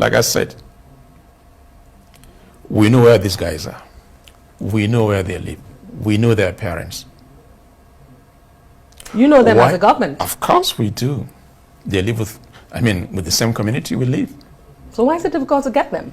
Like I said, we know where these guys are. We know where they live. We know their parents. You know them as a government? Of course we do. They live with the same community we live. So why is it difficult to get them?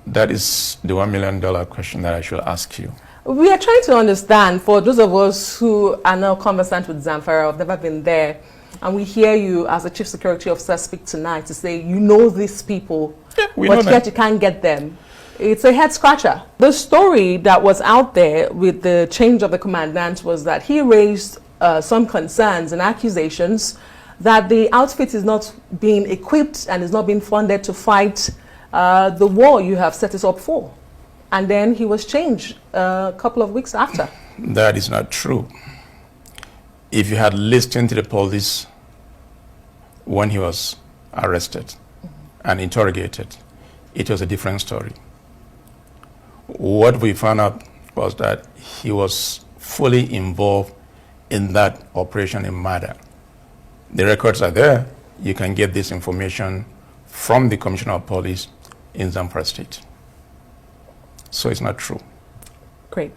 That is the $1 million question that I should ask you. We are trying to understand, for those of us who are now conversant with Zamfara, have never been there, and we hear you as a chief security officer speak tonight to say you know these people, but yet you can't get them. It's a head scratcher. The story that was out there with the change of the commandant was that he raised some concerns and accusations that the outfit is not being equipped and is not being funded to fight the war you have set us up for. And then he was changed a couple of weeks after. That is not true. If you had listened to the police when he was arrested and interrogated, it was a different story. What we found out was that he was fully involved in that operation in Mada. The records are there. You can get this information from the Commissioner of Police in Zamfara State. So it's not true. Great.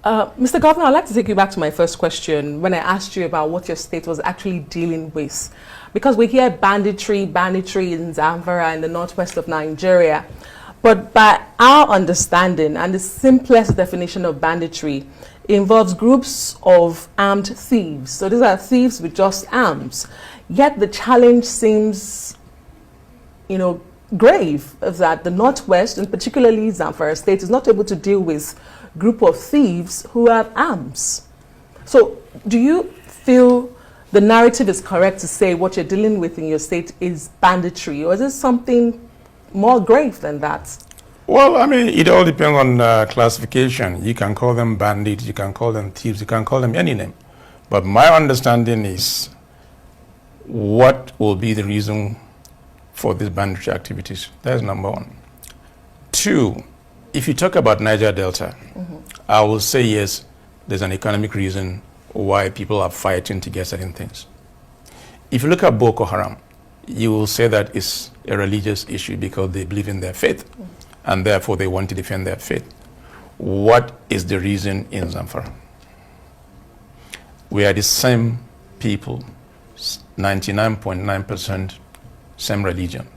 Mr. Governor, I'd like to take you back to my first question when I asked you about what your state was actually dealing with. Because we hear banditry in Zamfara in the northwest of Nigeria. But by our understanding, and the simplest definition of banditry, involves groups of armed thieves. So these are thieves with just arms. Yet the challenge seems, grave, is that the northwest, and particularly Zamfara State, is not able to deal with a group of thieves who have arms. So do you feel the narrative is correct to say what you're dealing with in your state is banditry, or is it something more grave than that? Well, it all depends on classification. You can call them bandits, you can call them thieves, you can call them any name. But my understanding is what will be the reason for these banditry activities. That's number one. Two, if you talk about Niger Delta, I will say yes, there's an economic reason why people are fighting to get certain things. If you look at Boko Haram, you will say that it's a religious issue because they believe in their faith and therefore they want to defend their faith. What is the reason in Zamfara? We are the same people, 99.9% same religion.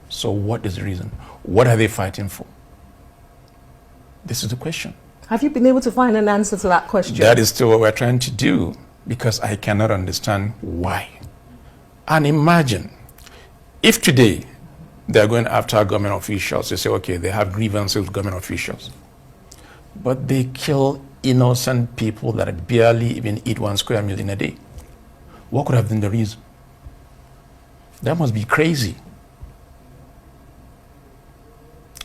So what is the reason? What are they fighting for? This is the question. Have you been able to find an answer to that question? That is still what we're trying to do, because I cannot understand why. And imagine if today they're going after government officials. They say, okay, they have grievances with government officials, but they kill innocent people that barely even eat 1 square meal in a day. What could have been the reason? That must be crazy.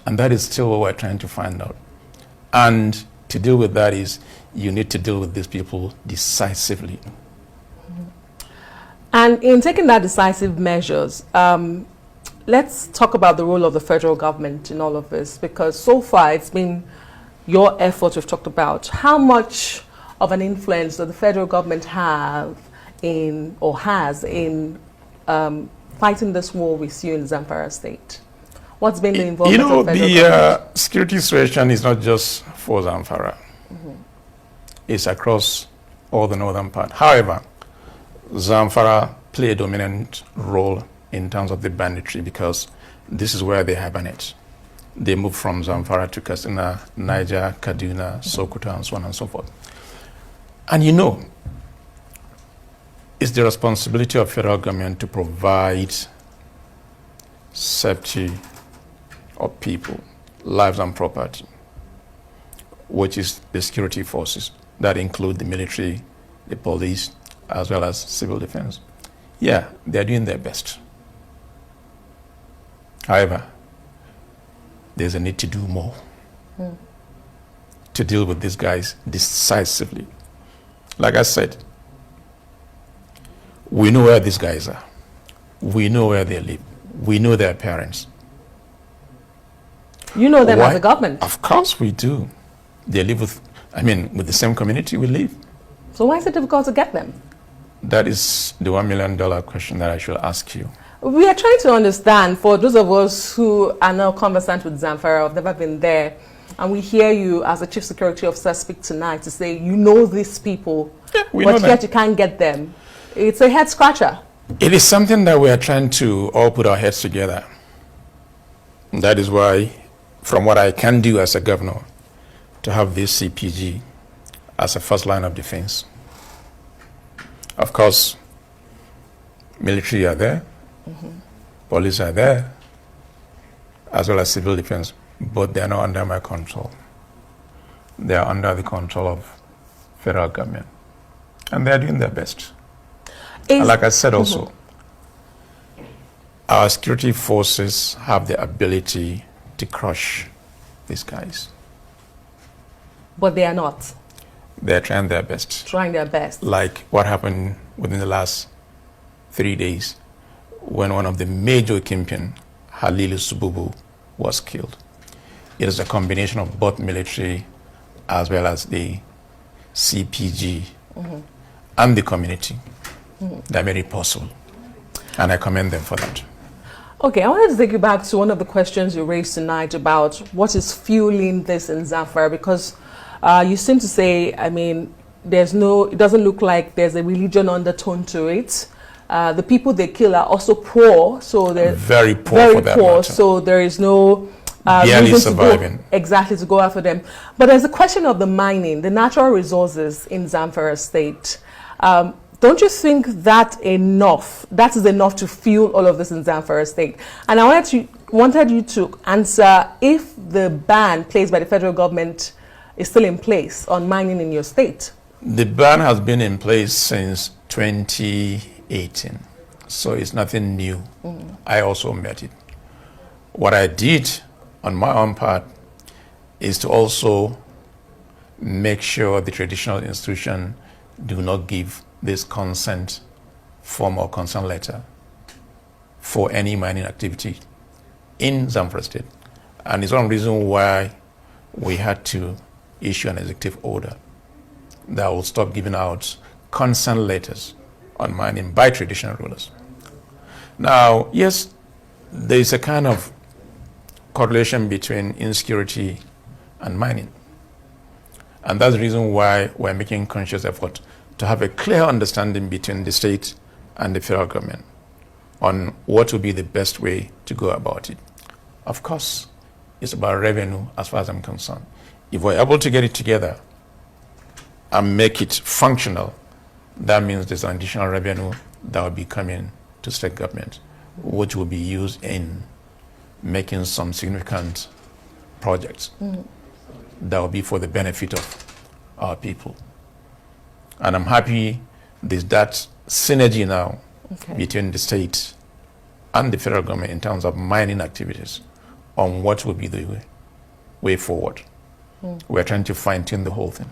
And that is still what we're trying to find out. And to deal with that is you need to deal with these people decisively. And in taking that decisive measures, let's talk about the role of the federal government in all of this, because so far it's been your effort we've talked about. How much of an influence does the federal government have in, or has in, fighting this war with you in Zamfara State? What's been the involvement of the federal government? The security situation is not just for Zamfara. It's across all the northern part. However, Zamfara play a dominant role in terms of the banditry because this is where they hibernate. They move from Zamfara to Katsina, Niger, Kaduna, Sokoto, and so on and so forth. And it's the responsibility of federal government to provide safety of people, lives and property, which is the security forces that include the military, the police, as well as civil defense. Yeah, they're doing their best. However, there's a need to do more to deal with these guys decisively. Like I said, we know where these guys are. We know where they live. We know their parents. You know them as a government? Of course we do. They live with the same community we live. So why is it difficult to get them? That is the $1 million question that I should ask you. We are trying to understand, for those of us who are now conversant with Zamfara, have never been there, and we hear you as a chief security officer speak tonight to say you know these people, but yet you can't get them. It's a head scratcher. It is something that we are trying to all put our heads together. That is why, from what I can do as a governor, to have this CPG as a first line of defense. Of course, military are there, police are there, as well as civil defense, but they are not under my control. They are under the control of federal government, and they are doing their best. And like I said also, our security forces have the ability to crush these guys. But they are not. They're trying their best. Trying their best. Like what happened within the last 3 days when one of the major kingpin, Halilu Sububu, was killed. It is a combination of both military as well as the CPG and the community that made it possible. And I commend them for that. Okay, I wanted to take you back to one of the questions you raised tonight about what is fueling this in Zamfara, because you seem to say, I mean, it doesn't look like there's a religion undertone to it. The people they kill are also poor, so they're very poor for that matter. So there is no barely surviving. To go after them. But there's a question of the mining, the natural resources in Zamfara state. Don't you think that is enough to fuel all of this in Zamfara state? And I wanted you to answer if the ban placed by the federal government is still in place on mining in your state. The ban has been in place since 2018, so it's nothing new. I also met it. What I did on my own part is to also make sure the traditional institution do not give this consent form or consent letter for any mining activity in Zamfara state. And it's one reason why we had to issue an executive order that will stop giving out consent letters on mining by traditional rulers. Now, yes, there is a kind of correlation between insecurity and mining. And that's the reason why we're making conscious effort to have a clear understanding between the state and the federal government on what will be the best way to go about it. Of course, it's about revenue as far as I'm concerned. If we're able to get it together and make it functional, that means there's an additional revenue that will be coming to state government, which will be used in making some significant projects that will be for the benefit of our people. And I'm happy there's that synergy now between the state and the federal government in terms of mining activities on what will be the way forward. We're trying to fine-tune the whole thing.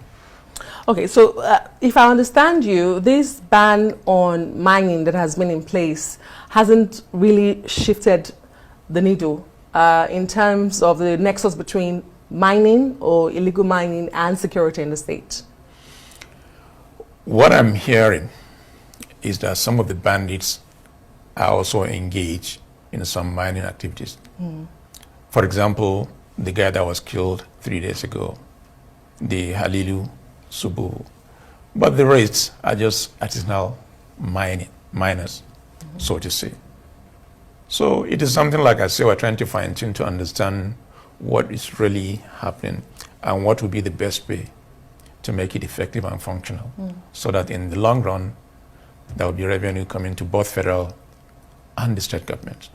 Okay, so if I understand you, this ban on mining that has been in place hasn't really shifted the needle in terms of the nexus between mining or illegal mining and security in the state. What I'm hearing is that some of the bandits are also engaged in some mining activities. For example, the guy that was killed 3 days ago, the Halilu Subu. But the rest are just artisanal miners, so to say. So it is something, like I say, we're trying to fine-tune to understand what is really happening and what would be the best way to make it effective and functional, so that in the long run, there will be revenue coming to both federal and the state government.